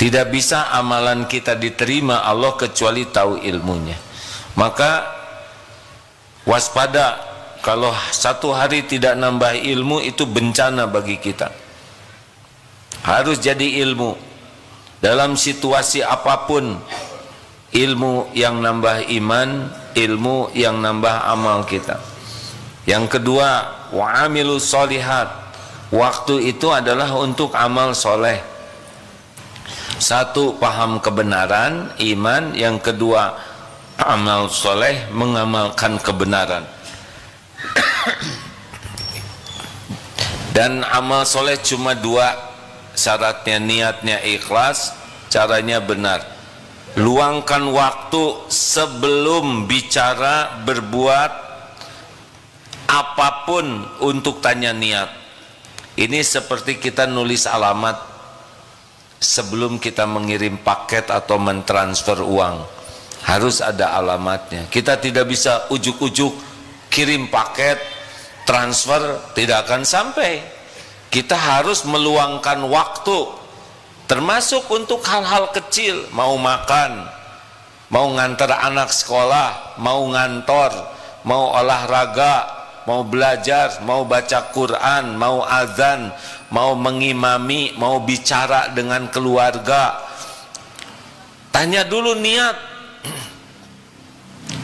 Tidak bisa amalan kita diterima Allah kecuali tahu ilmunya. Maka waspada, kalau satu hari tidak nambah ilmu itu bencana bagi kita. Harus jadi ilmu dalam situasi apapun. Ilmu yang nambah iman, ilmu yang nambah amal kita. Yang kedua, wa amilus sholihat. Waktu itu adalah untuk amal soleh. Satu, paham kebenaran, iman. Yang kedua, amal soleh, mengamalkan kebenaran. Dan amal soleh cuma dua syaratnya, niatnya ikhlas, caranya benar. Luangkan waktu sebelum bicara, berbuat apapun untuk tanya niat. Ini seperti kita nulis alamat sebelum kita mengirim paket atau mentransfer uang. Harus ada alamatnya. Kita tidak bisa ujuk-ujuk kirim paket, transfer, tidak akan sampai. Kita harus meluangkan waktu, termasuk untuk hal-hal kecil. Mau makan, mau ngantar anak sekolah, mau ngantor, mau olahraga, mau belajar, mau baca Quran, mau azan, mau mengimami, mau bicara dengan keluarga. Tanya dulu niat.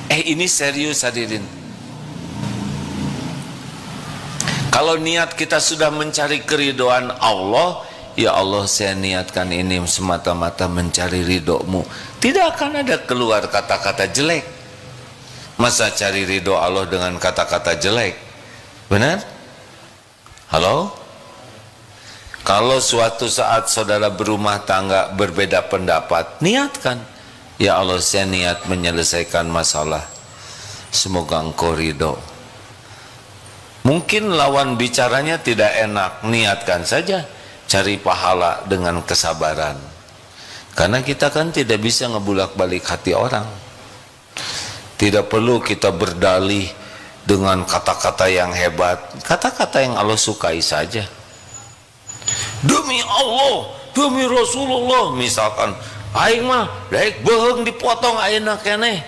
Ini serius hadirin. Kalau niat kita sudah mencari keridhaan Allah, ya Allah, saya niatkan ini semata-mata mencari ridhomu, tidak akan ada keluar kata-kata jelek. Masa cari ridho Allah dengan kata-kata jelek? Benar? Halo? Kalau suatu saat saudara berumah tangga berbeda pendapat, niatkan, ya Allah, saya niat menyelesaikan masalah, semoga engkau ridho. Mungkin lawan bicaranya tidak enak, niatkan saja, cari pahala dengan kesabaran. Karena kita kan tidak bisa ngebulak-balik hati orang. Tidak perlu kita berdalih dengan kata-kata yang hebat, kata-kata yang Allah sukai saja. Demi Allah, demi Rasulullah, misalkan, aing mah daek beheung dipotong ayeuna keneh,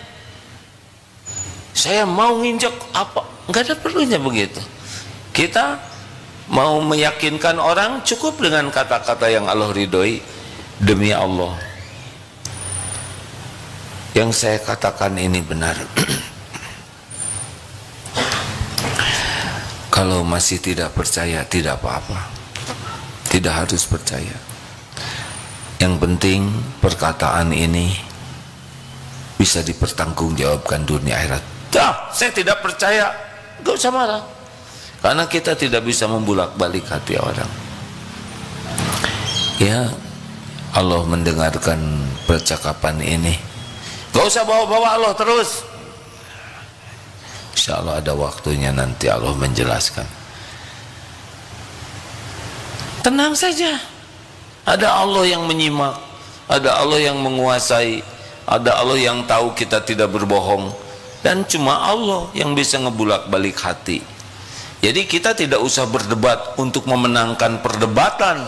saya mau nginjek apa, nggak ada perlunya begitu. Kita mau meyakinkan orang, cukup dengan kata-kata yang Allah ridhoi. Demi Allah, yang saya katakan ini benar. Kalau masih tidak percaya, tidak apa-apa, tidak harus percaya. Yang penting perkataan ini bisa dipertanggungjawabkan dunia akhirat. Saya tidak percaya, gak usah marah, karena kita tidak bisa membulak-balik hati orang. Ya, Allah mendengarkan percakapan ini. Gak usah bawa-bawa Allah terus. Insya Allah ada waktunya nanti Allah menjelaskan. Tenang saja. Ada Allah yang menyimak, ada Allah yang menguasai, ada Allah yang tahu kita tidak berbohong, dan cuma Allah yang bisa ngebulak-balik hati. Jadi kita tidak usah berdebat untuk memenangkan perdebatan.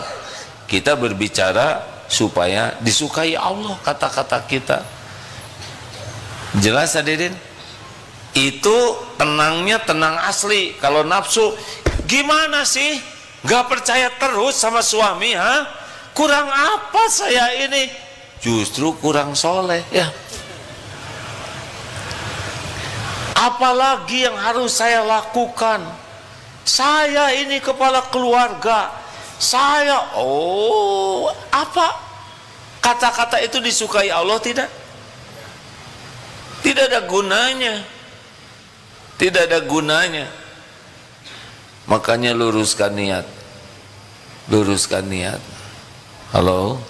Kita berbicara supaya disukai Allah kata-kata kita. Jelas hadirin? Itu tenangnya tenang asli. Kalau nafsu, gimana sih? Gak percaya terus sama suami, ha? Kurang apa saya ini? Justru kurang soleh, ya. Apalagi yang harus saya lakukan? Saya ini kepala keluarga. Saya, apa? Kata-kata itu disukai Allah tidak? Tidak ada gunanya. Tidak ada gunanya. Makanya luruskan niat. Luruskan niat. Halo?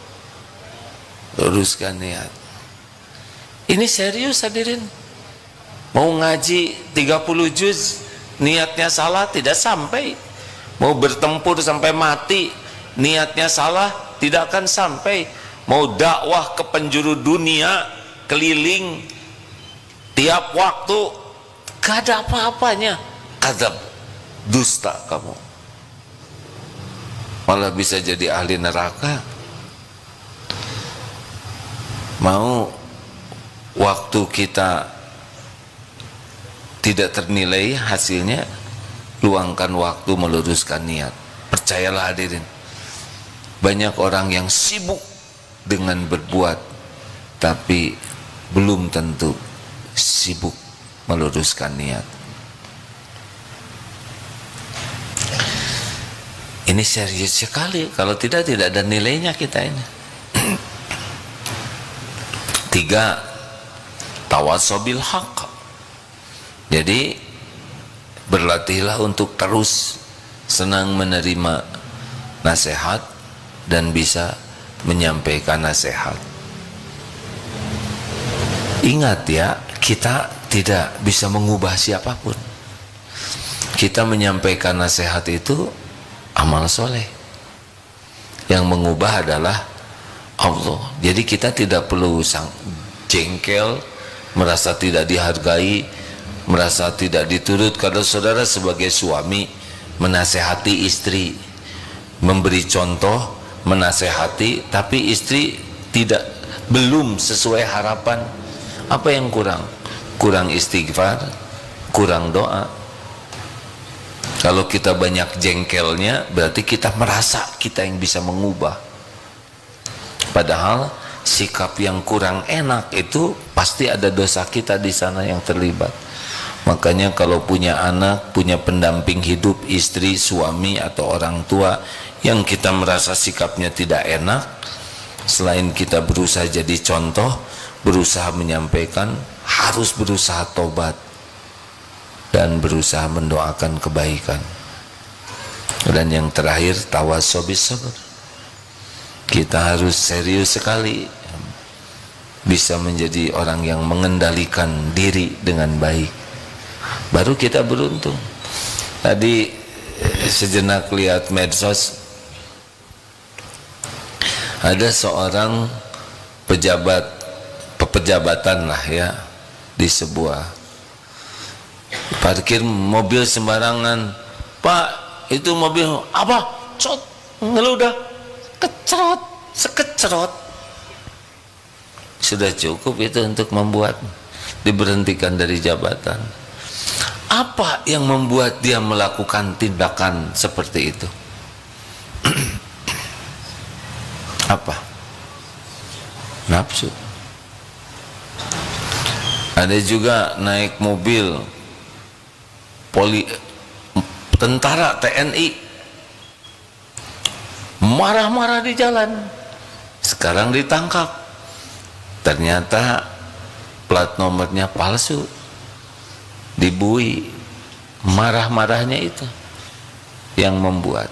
Luruskan niat. Ini serius hadirin. Mau ngaji 30 juz, niatnya salah, tidak sampai. Mau bertempur sampai mati, niatnya salah, tidak akan sampai. Mau dakwah ke penjuru dunia, keliling tiap waktu, gak ada apa-apanya. Kadzab, dusta kamu, malah bisa jadi ahli neraka. Mau waktu kita tidak ternilai hasilnya, luangkan waktu meluruskan niat. Percayalah hadirin, banyak orang yang sibuk dengan berbuat, tapi belum tentu sibuk meluruskan niat. Ini serius sekali, kalau tidak ada nilainya kita ini. 3. Tawasobil haq. Jadi berlatihlah untuk terus senang menerima nasihat dan bisa menyampaikan nasihat. Ingat ya, kita tidak bisa mengubah siapapun. Kita menyampaikan nasihat itu amal soleh. Yang mengubah adalah Allah. Jadi kita tidak perlu jengkel, merasa tidak dihargai, merasa tidak diturut. Kalau saudara sebagai suami menasehati istri, memberi contoh, menasehati, tapi istri belum sesuai harapan, apa yang kurang? Kurang istighfar, kurang doa. Kalau kita banyak jengkelnya, berarti kita merasa kita yang bisa mengubah. Padahal sikap yang kurang enak itu pasti ada dosa kita di sana yang terlibat. Makanya kalau punya anak, punya pendamping hidup, istri, suami atau orang tua yang kita merasa sikapnya tidak enak, selain kita berusaha jadi contoh, berusaha menyampaikan, harus berusaha tobat dan berusaha mendoakan kebaikan. Dan yang terakhir, tawasobis sabar. Kita harus serius sekali bisa menjadi orang yang mengendalikan diri dengan baik, baru kita beruntung. Tadi sejenak lihat medsos, ada seorang pejabatan lah ya, di sebuah parkir mobil sembarangan. Pak, itu mobil apa? Cot, ngeludah, kecerot, sekecerot. Sudah cukup itu untuk membuat diberhentikan dari jabatan. Apa yang membuat dia melakukan tindakan seperti itu? Apa? Nafsu. Ada juga naik mobil tentara TNI, marah-marah di jalan, sekarang ditangkap, ternyata plat nomornya palsu, dibui. Marah-marahnya itu yang membuat.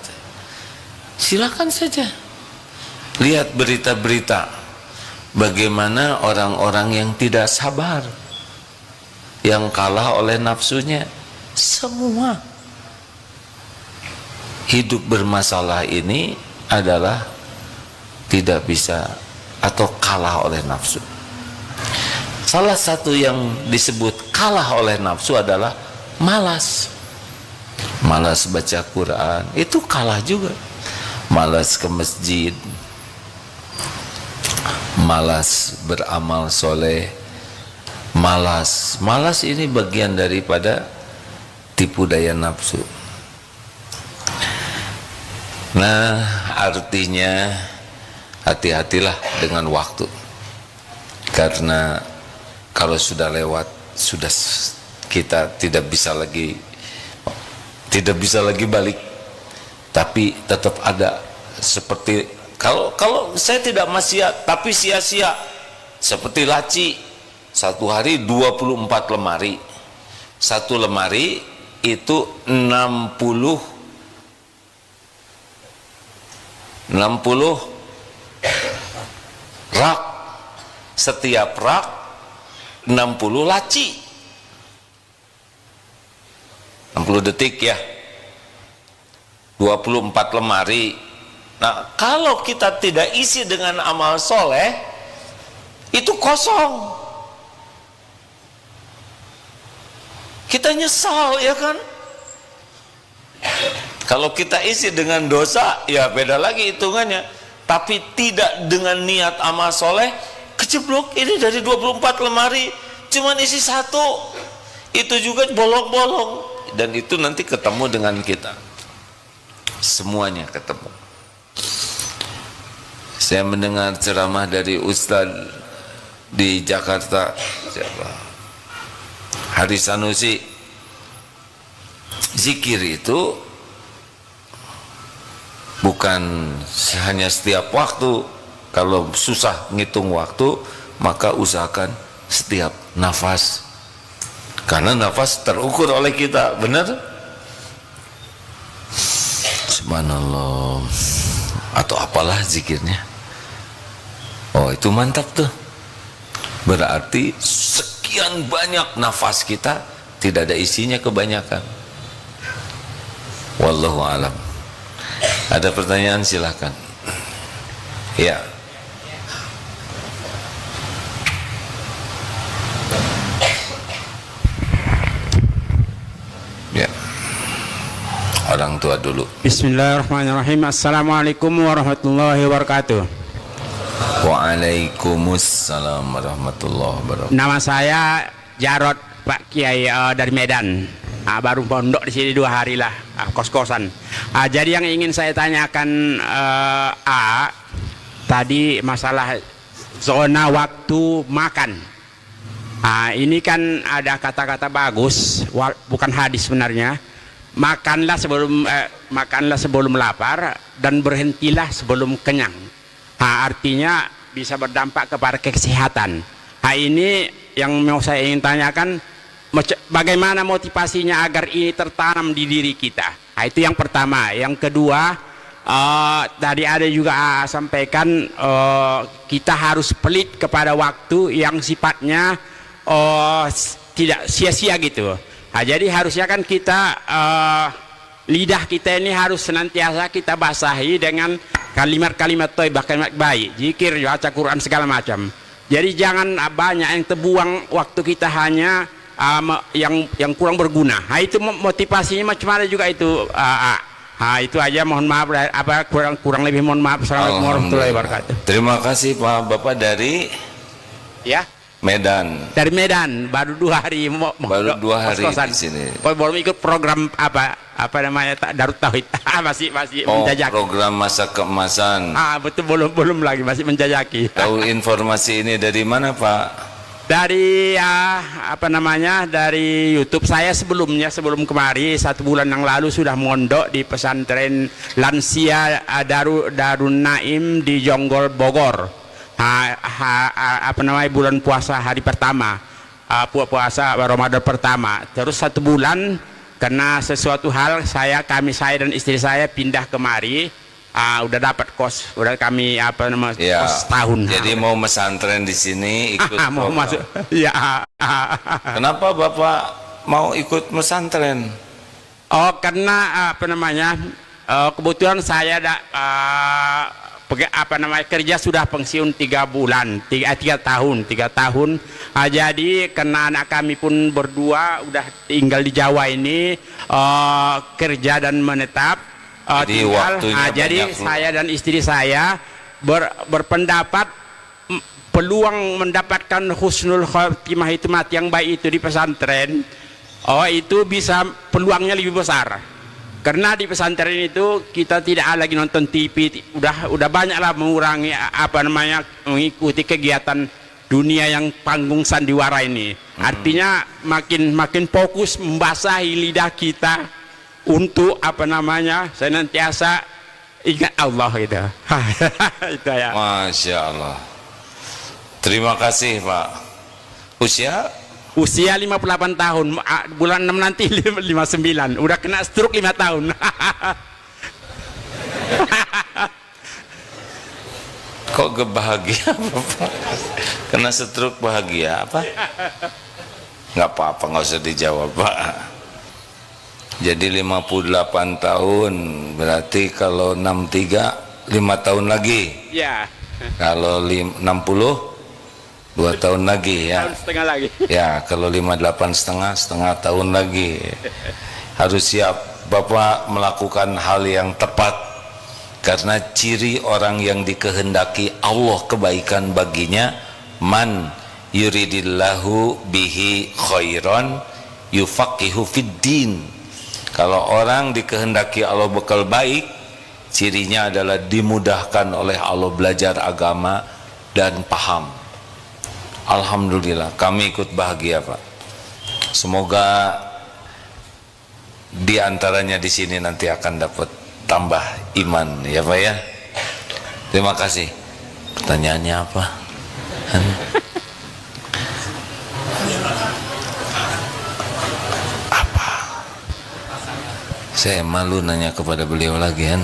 Silakan saja lihat berita-berita bagaimana orang-orang yang tidak sabar, yang kalah oleh nafsunya. Semua hidup bermasalah ini adalah tidak bisa atau kalah oleh nafsu. Salah satu yang disebut kalah oleh nafsu adalah malas. Malas baca Quran, itu kalah juga. Malas ke masjid, malas beramal soleh, malas ini bagian daripada tipu daya nafsu. Nah, artinya hati-hatilah dengan waktu, karena kalau sudah lewat, sudah kita tidak bisa lagi balik. Tapi tetap ada, seperti kalau saya tidak maksiat tapi sia-sia, seperti laci, satu hari 24 lemari, satu lemari itu 60 rak, setiap rak 60 laci, 60 detik ya, 24 lemari. Nah, kalau kita tidak isi dengan amal soleh, itu kosong. Kita nyesal, ya kan? Kalau kita isi dengan dosa, ya beda lagi hitungannya. Tapi tidak dengan niat amal soleh, kejeblok. Ini dari 24 lemari cuman isi satu, itu juga bolong-bolong, dan itu nanti ketemu dengan kita, semuanya ketemu. Saya mendengar ceramah dari Ustadz di Jakarta, siapa? Haris Sanusi. Zikir itu bukan hanya setiap waktu. Kalau susah ngitung waktu, maka usahakan setiap nafas, karena nafas terukur oleh kita, benar? Subhanallah, atau apalah zikirnya. Oh, itu mantap tuh. Berarti sekian banyak nafas kita tidak ada isinya kebanyakan. Wallahu alam. Ada pertanyaan, silakan. Ya. Ya. Orang tua dulu. Bismillahirrahmanirrahim. Assalamualaikum warahmatullahi wabarakatuh. Waalaikumsalam warahmatullahi wabarakatuh. Nama saya Jarod Pak Kiai dari Medan. Baru pondok di sini 2 hari lah, kos-kosan. Jadi yang ingin saya tanyakan tadi masalah zona waktu makan. Ini kan ada kata-kata bagus, bukan hadis sebenarnya. Makanlah sebelum lapar dan berhentilah sebelum kenyang. Artinya bisa berdampak kepada kesehatan. Ini yang mau saya ingin tanyakan, bagaimana motivasinya agar ini tertanam di diri kita. Itu yang pertama. Yang kedua, tadi ada juga sampaikan kita harus pelit kepada waktu yang sifatnya tidak sia-sia gitu. Jadi harusnya kan kita lidah kita ini harus senantiasa kita basahi dengan kalimat-kalimat thayyibah, kalimat baik, zikir, baca Quran segala macam. Jadi jangan banyak yang terbuang waktu kita hanya yang kurang berguna. Itu motivasinya macam mana juga itu. Itu aja, mohon maaf kurang lebih mohon maaf. Assalamualaikum warahmatullahi wabarakatuh. Terima kasih Pak. Bapak dari Medan. Dari Medan, baru 2 hari. Baru 2 hari di sini. Belum ikut program apa namanya Darut Tauhid. masih menjajaki. Program masa keemasan. Betul, belum lagi, masih menjajaki. Tahu informasi ini dari mana Pak? Dari dari YouTube saya sebelum kemari 1 bulan yang lalu sudah mondok di pesantren Lansia Darun Naim di Jonggol Bogor. Bulan puasa hari pertama, puasa Ramadan pertama. Terus 1 bulan karena sesuatu hal saya dan istri saya pindah kemari. Udah dapat kos, udah kami kos tahun. Jadi mau mesantren di sini, ikut mau masuk. Ya. Kenapa Bapak mau ikut mesantren? Karena kebetulan saya kerja sudah pensiun 3 tahun. Jadi karena anak kami pun berdua udah tinggal di Jawa ini, kerja dan menetap. Jadi saya dan istri saya berpendapat peluang mendapatkan husnul khotimah, itu mati yang baik itu di pesantren, itu bisa peluangnya lebih besar. Karena di pesantren itu kita tidak lagi nonton TV, udah banyaklah mengurangi mengikuti kegiatan dunia yang panggung sandiwara ini. Artinya makin fokus membasahi lidah kita untuk senantiasa ingat Allah gitu. Itu ya. Masya Allah. Terima kasih Pak. Usia 58 tahun, bulan 6 nanti 59. Udah kena stroke 5 tahun. Kok bahagia Bapak? Kena stroke bahagia apa? Nggak apa-apa, nggak usah dijawab Pak. Jadi 58 tahun, berarti kalau 63 5 tahun lagi. Ya. Kalau 60 2 tahun lagi ya. Tahun setengah lagi. Ya, kalau 58 setengah tahun lagi. Harus siap Bapak melakukan hal yang tepat, karena ciri orang yang dikehendaki Allah kebaikan baginya man yuridillahu bihi khairan yufaqihu fiddin. Kalau orang dikehendaki Allah bekal baik, cirinya adalah dimudahkan oleh Allah belajar agama dan paham. Alhamdulillah, kami ikut bahagia Pak. Semoga di antaranya di sini nanti akan dapat tambah iman ya Pak ya. Terima kasih. Pertanyaannya apa? Apa? Saya malu nanya kepada beliau lagi kan.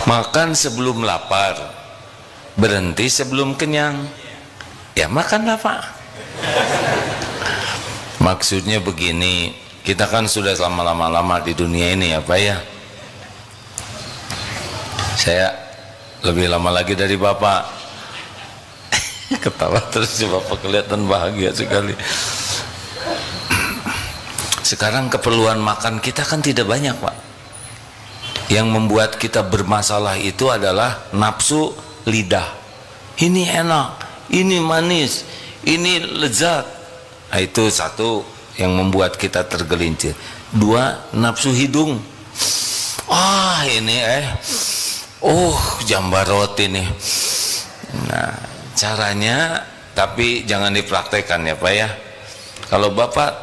Makan sebelum lapar, berhenti sebelum kenyang. Ya makanlah Pak. Maksudnya begini, kita kan sudah lama-lama di dunia ini ya Pak ya. Saya lebih lama lagi dari Bapak. Ketawa terus Bapak kelihatan bahagia sekali. Sekarang keperluan makan kita kan tidak banyak Pak. Yang membuat kita bermasalah itu adalah nafsu lidah. Ini enak, ini manis, ini lezat. Nah, itu satu yang membuat kita tergelincir. Dua, nafsu hidung. Ini jambarot ini. Nah, caranya tapi jangan dipraktekkan ya Pak ya. Kalau Bapak,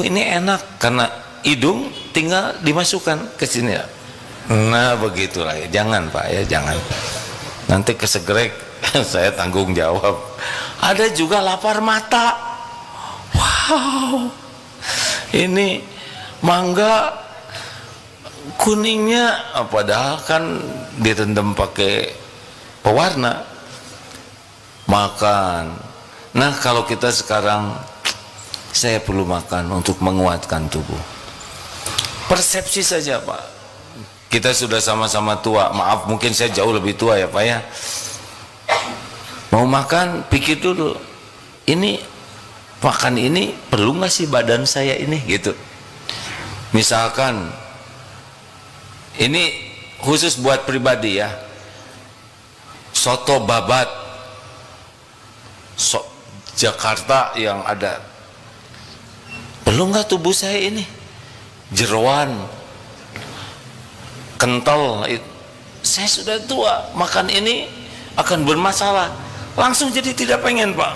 ini enak karena hidung tinggal dimasukkan ke sini ya. Nah, begitulah ya. Jangan Pak ya, jangan. Nanti kesegrek saya tanggung jawab. Ada juga lapar mata. Wow, ini mangga kuningnya, padahal kan direndam pakai pewarna. Makan. Nah, kalau kita sekarang, saya perlu makan untuk menguatkan tubuh. Persepsi saja Pak. Kita sudah sama-sama tua. Maaf, mungkin saya jauh lebih tua ya Pak ya. Mau makan, pikir dulu. Ini makan ini perlu nggak sih badan saya ini gitu. Misalkan ini khusus buat pribadi ya, soto babat Jakarta yang ada, perlu nggak tubuh saya ini jeroan kental? Saya sudah tua, makan ini akan bermasalah. Langsung jadi tidak pengen Pak.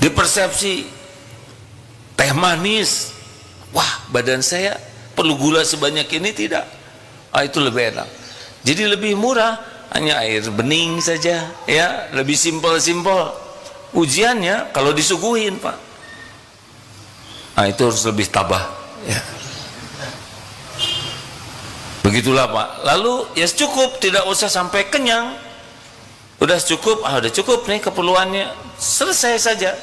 Di persepsi teh manis, wah badan saya perlu gula sebanyak ini tidak. Itu lebih enak. Jadi lebih murah, hanya air bening saja ya, lebih simpel-simpel. Ujiannya kalau disuguhin Pak, itu harus lebih tabah ya. Begitulah Pak. Lalu ya cukup, tidak usah sampai kenyang. Udah cukup, udah cukup nih keperluannya, selesai saja.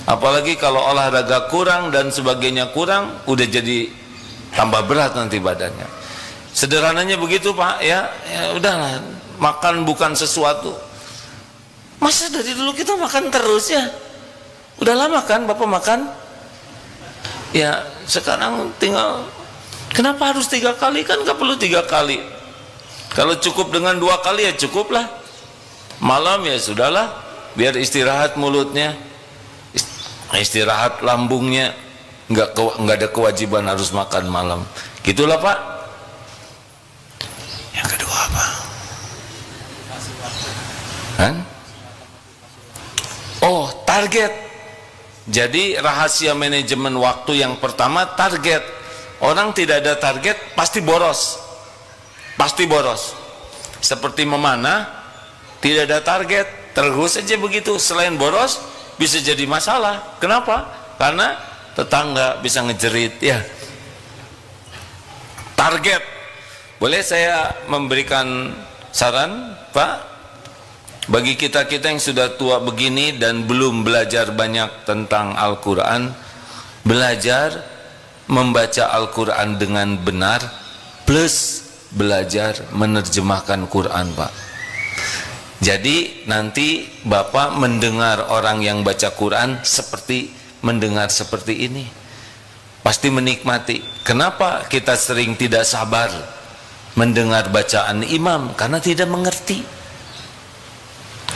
Apalagi kalau olahraga kurang dan sebagainya kurang, udah jadi tambah berat nanti badannya. Sederhananya begitu Pak ya. Ya udahlah, makan bukan sesuatu. Masa dari dulu kita makan terus ya? Udah lama kan Bapak makan? Ya sekarang tinggal, kenapa harus 3 kali? Kan gak perlu 3 kali. Kalau cukup dengan 2 kali ya cukuplah. Malam ya sudahlah, biar istirahat mulutnya, istirahat lambungnya, nggak ada kewajiban harus makan malam. Gitulah Pak. Yang kedua apa? Target. Jadi rahasia manajemen waktu yang pertama target. Orang tidak ada target pasti boros. Pasti boros. Seperti memanah, tidak ada target, terus saja begitu. Selain boros, bisa jadi masalah. Kenapa? Karena tetangga bisa ngejerit ya. Target. Boleh saya memberikan saran Pak? Bagi kita-kita yang sudah tua begini dan belum belajar banyak tentang Al-Quran, belajar membaca Al-Quran dengan benar plus belajar menerjemahkan Quran Pak. Jadi nanti Bapak mendengar orang yang baca Quran seperti mendengar seperti ini, pasti menikmati. Kenapa kita sering tidak sabar mendengar bacaan imam? Karena tidak mengerti.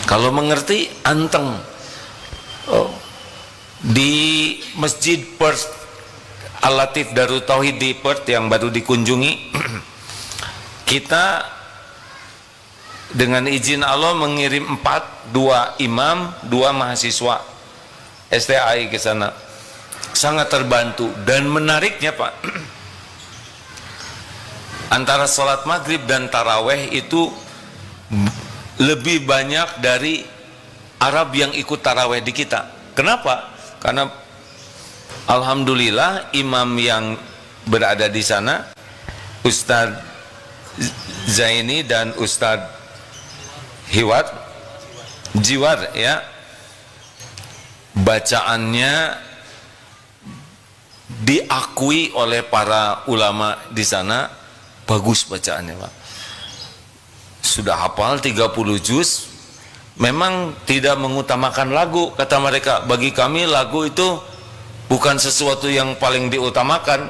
Kalau mengerti anteng. Oh. Di Masjid Perth Al-Latif Darut Tauhid di Perth yang baru dikunjungi, kita dengan izin Allah mengirim 2 imam, 2 mahasiswa STAI ke sana. Sangat terbantu. Dan menariknya Pak, antara sholat maghrib dan taraweh itu lebih banyak dari Arab yang ikut taraweh di kita. Kenapa? Karena alhamdulillah imam yang berada di sana, Ustadz Zaini dan Ustadz Jiwar ya, bacaannya diakui oleh para ulama di sana, bagus bacaannya Pak. Sudah hafal 30 juz. Memang tidak mengutamakan lagu, kata mereka. Bagi kami lagu itu bukan sesuatu yang paling diutamakan.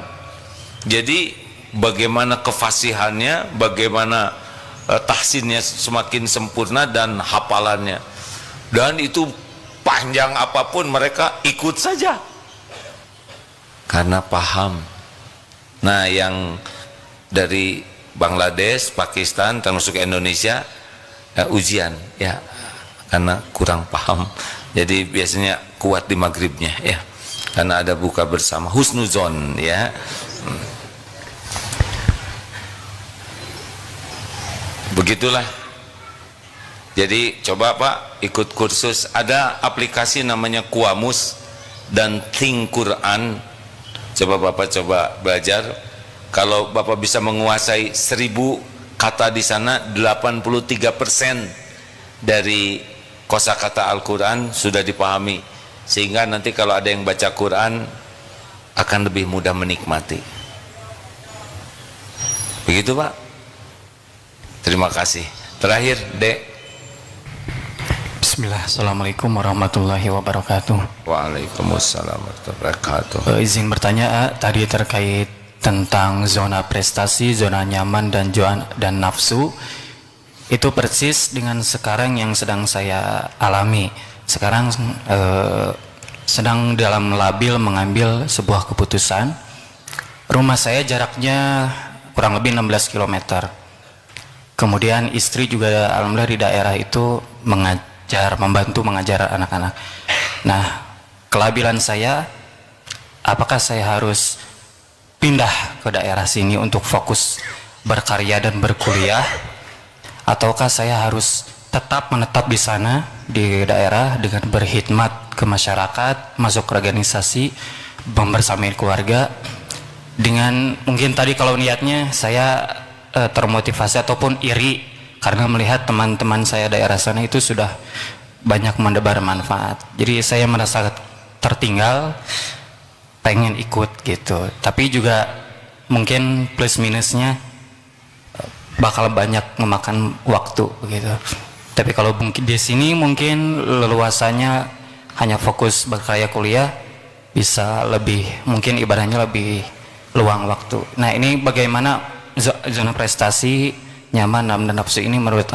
Jadi bagaimana kefasihannya, bagaimana tahsinnya semakin sempurna dan hafalannya. Dan itu panjang apapun mereka ikut saja karena paham. Nah, yang dari Bangladesh, Pakistan, termasuk Indonesia ujian ya, karena kurang paham. Jadi biasanya kuat di maghribnya ya, karena ada buka bersama, husnuzon ya. Begitulah. Jadi coba Pak ikut kursus, ada aplikasi namanya Qamus dan Think Quran. Coba Bapak belajar. Kalau Bapak bisa menguasai 1000 kata di sana, 83% dari kosakata Al-Quran sudah dipahami, sehingga nanti kalau ada yang baca Quran akan lebih mudah menikmati. Begitu Pak. Terima kasih. Terakhir Dek. Bismillah. Assalamualaikum warahmatullahi wabarakatuh. Waalaikumsalam warahmatullahi wabarakatuh. Izin bertanya tadi terkait tentang zona prestasi, zona nyaman dan nafsu. Itu persis dengan sekarang yang sedang saya alami. Sekarang sedang dalam labil mengambil sebuah keputusan. Rumah saya jaraknya kurang lebih 16 km. Kemudian istri juga alhamdulillah di daerah itu membantu mengajar anak-anak. Nah, kelabilan saya, apakah saya harus pindah ke daerah sini untuk fokus berkarya dan berkuliah, ataukah saya harus tetap menetap di sana di daerah dengan berkhidmat ke masyarakat, masuk ke organisasi, membersamai keluarga, dengan mungkin tadi kalau niatnya saya termotivasi ataupun iri karena melihat teman-teman saya daerah sana itu sudah banyak mendebar manfaat. Jadi saya merasa tertinggal, pengen ikut gitu. Tapi juga mungkin plus minusnya bakal banyak memakan waktu gitu. Tapi kalau mungkin di sini mungkin leluasannya hanya fokus berkarya kuliah, bisa lebih mungkin ibadahnya lebih luang waktu. Nah, ini bagaimana zona prestasi, nyaman dan nafsu ini menurut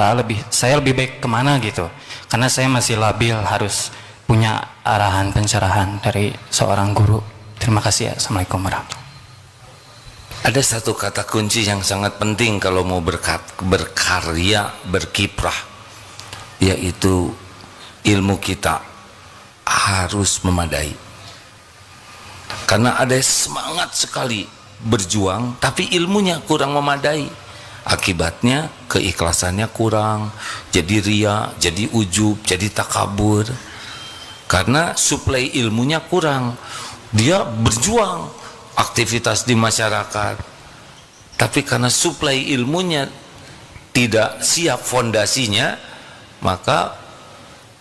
saya lebih baik kemana gitu, karena saya masih labil, harus punya arahan pencerahan dari seorang guru. Terima kasih ya. Assalamualaikum warahmatullahi wabarakatuh. Ada satu kata kunci yang sangat penting kalau mau berkarya, berkiprah, yaitu ilmu kita harus memadai. Karena ada semangat sekali berjuang tapi ilmunya kurang memadai, akibatnya keikhlasannya kurang, jadi ria, jadi ujub, jadi takabur, karena suplai ilmunya kurang. Dia berjuang aktivitas di masyarakat, tapi karena suplai ilmunya tidak siap fondasinya, maka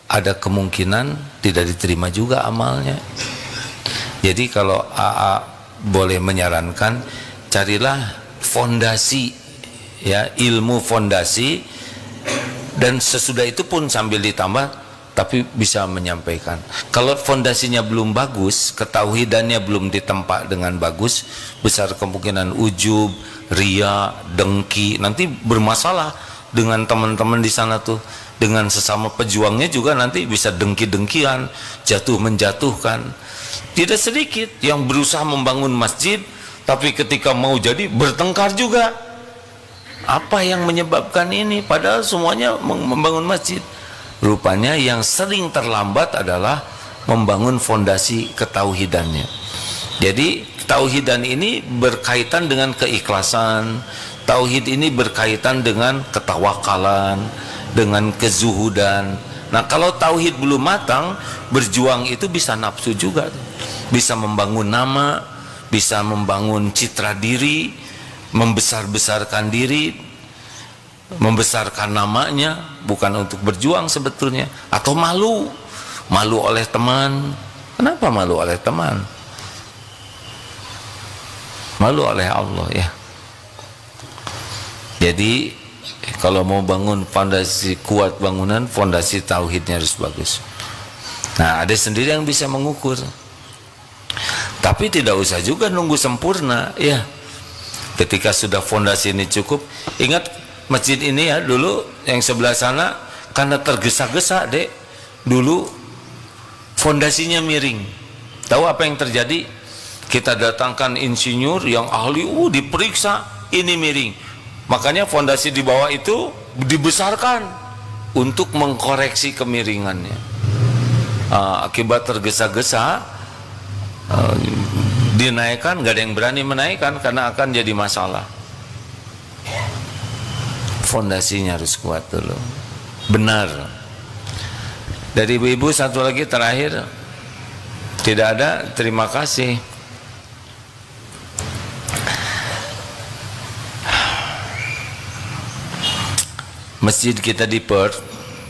ada kemungkinan tidak diterima juga amalnya. Jadi kalau AA boleh menyarankan, carilah fondasi ya, ilmu fondasi, dan sesudah itu pun sambil ditambah tapi bisa menyampaikan. Kalau fondasinya belum bagus, ketauhidannya belum ditempa dengan bagus, besar kemungkinan ujub, ria, dengki nanti bermasalah dengan teman-teman di sana tuh. dengan sesama pejuangnya juga nanti bisa dengki-dengkian, jatuh menjatuhkan. Tidak sedikit yang berusaha membangun masjid tapi ketika mau jadi bertengkar juga. Apa yang menyebabkan ini? Padahal semuanya membangun masjid. Rupanya yang sering terlambat adalah membangun fondasi ketauhidannya. Jadi tauhidan ini berkaitan dengan keikhlasan, tauhid ini berkaitan dengan ketawakalan, dengan kezuhudan. Nah, kalau tauhid belum matang, berjuang itu bisa nafsu juga, bisa membangun nama, bisa membangun citra diri, membesar-besarkan diri, membesarkan namanya, bukan untuk berjuang sebetulnya, atau malu oleh teman. Kenapa malu oleh teman? Malu oleh Allah, ya. Jadi kalau mau bangun fondasi kuat bangunan, fondasi tauhidnya harus bagus. Nah, ada sendiri yang bisa mengukur. Tapi tidak usah juga nunggu sempurna, ya. Ketika sudah fondasi ini cukup, ingat masjid ini ya, dulu yang sebelah sana karena tergesa-gesa, Dek. Dulu fondasinya miring. Tahu apa yang terjadi? Kita datangkan insinyur yang ahli, diperiksa, ini miring. Makanya fondasi di bawah itu dibesarkan untuk mengkoreksi kemiringannya. Akibat tergesa-gesa, dinaikkan, gak ada yang berani menaikkan karena akan jadi masalah. Fondasinya harus kuat dulu, benar. Dari ibu-ibu satu lagi terakhir, tidak ada, terima kasih. Masjid kita di Perth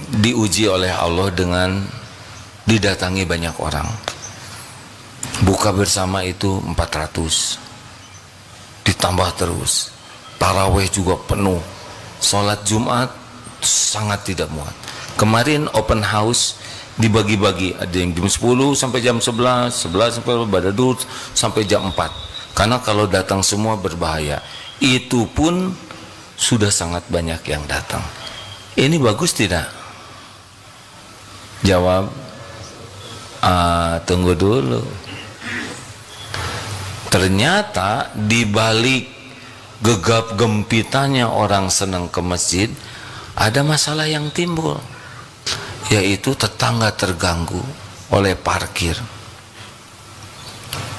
diuji oleh Allah dengan didatangi banyak orang. Buka bersama itu 400, ditambah terus. Tarawih juga penuh. Sholat Jumat sangat tidak muat. Kemarin open house dibagi-bagi, ada yang jam 10 sampai jam 11, 11 sampai Badadur sampai jam 4. Karena kalau datang semua berbahaya. Itu pun sudah sangat banyak yang datang. Ini bagus tidak? Jawab, tunggu dulu. Ternyata di balik gegap gempitanya orang senang ke masjid, ada masalah yang timbul, yaitu tetangga terganggu oleh parkir.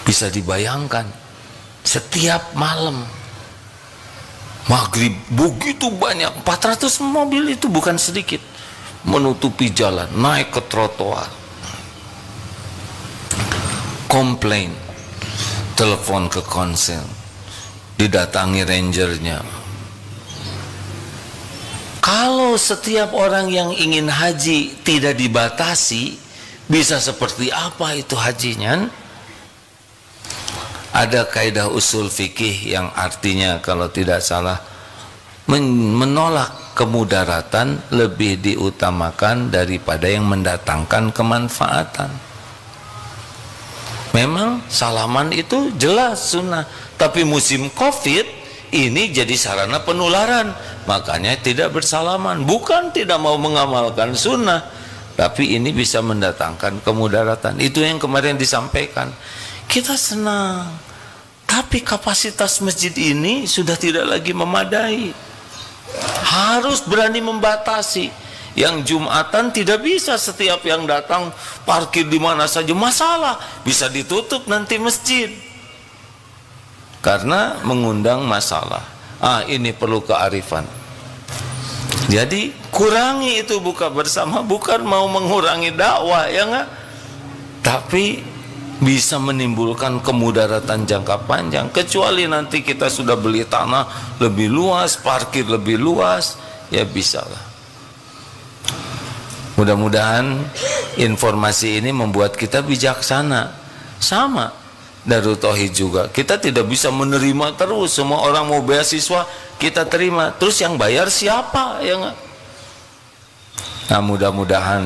Bisa dibayangkan, setiap malam maghrib begitu banyak, 400 mobil itu bukan sedikit, menutupi jalan, naik ke trotoar, komplain, telepon ke konsel, didatangi rangernya. Kalau setiap orang yang ingin haji tidak dibatasi, bisa seperti apa itu hajinya? Ada kaidah usul fikih yang artinya kalau tidak salah menolak kemudaratan lebih diutamakan daripada yang mendatangkan kemanfaatan. Memang salaman itu jelas sunnah, tapi musim Covid ini jadi sarana penularan, makanya tidak bersalaman. Bukan tidak mau mengamalkan sunnah, tapi ini bisa mendatangkan kemudaratan. Itu yang kemarin disampaikan. Kita senang, tapi kapasitas masjid ini sudah tidak lagi memadai. Harus berani membatasi. Yang Jumatan tidak bisa setiap yang datang parkir di mana saja, masalah. Bisa ditutup nanti masjid karena mengundang masalah. Ini perlu kearifan. Jadi kurangi itu buka bersama, bukan mau mengurangi dakwah, ya enggak? Tapi bisa menimbulkan kemudaratan jangka panjang. Kecuali nanti kita sudah beli tanah lebih luas, parkir lebih luas, ya bisa lah. Mudah-mudahan informasi ini membuat kita bijaksana. Sama Darut Tauhid juga, kita tidak bisa menerima terus semua orang mau beasiswa kita terima, terus yang bayar siapa, ya enggak? Nah, mudah-mudahan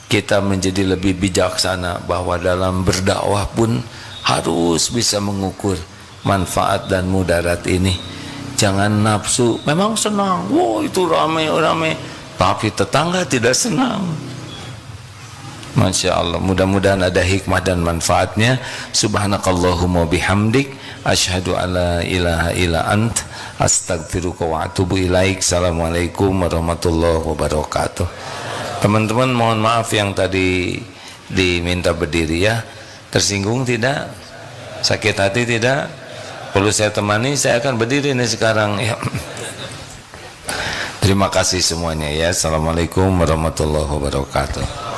kita menjadi lebih bijaksana bahwa dalam berdakwah pun harus bisa mengukur manfaat dan mudarat ini. Jangan nafsu, memang senang, wow itu ramai, tapi tetangga tidak senang. Masya Allah, mudah-mudahan ada hikmah dan manfaatnya. Subhanakallahumma bihamdik, asyhadu alla ilaha illa ant, astagfiruka wa atubu ilaik. Assalamualaikum warahmatullahi wabarakatuh. Teman-teman mohon maaf yang tadi diminta berdiri ya. Tersinggung tidak? Sakit hati tidak? Perlu saya temani? Saya akan berdiri nih sekarang ya. Terima kasih semuanya ya. Assalamualaikum warahmatullahi wabarakatuh.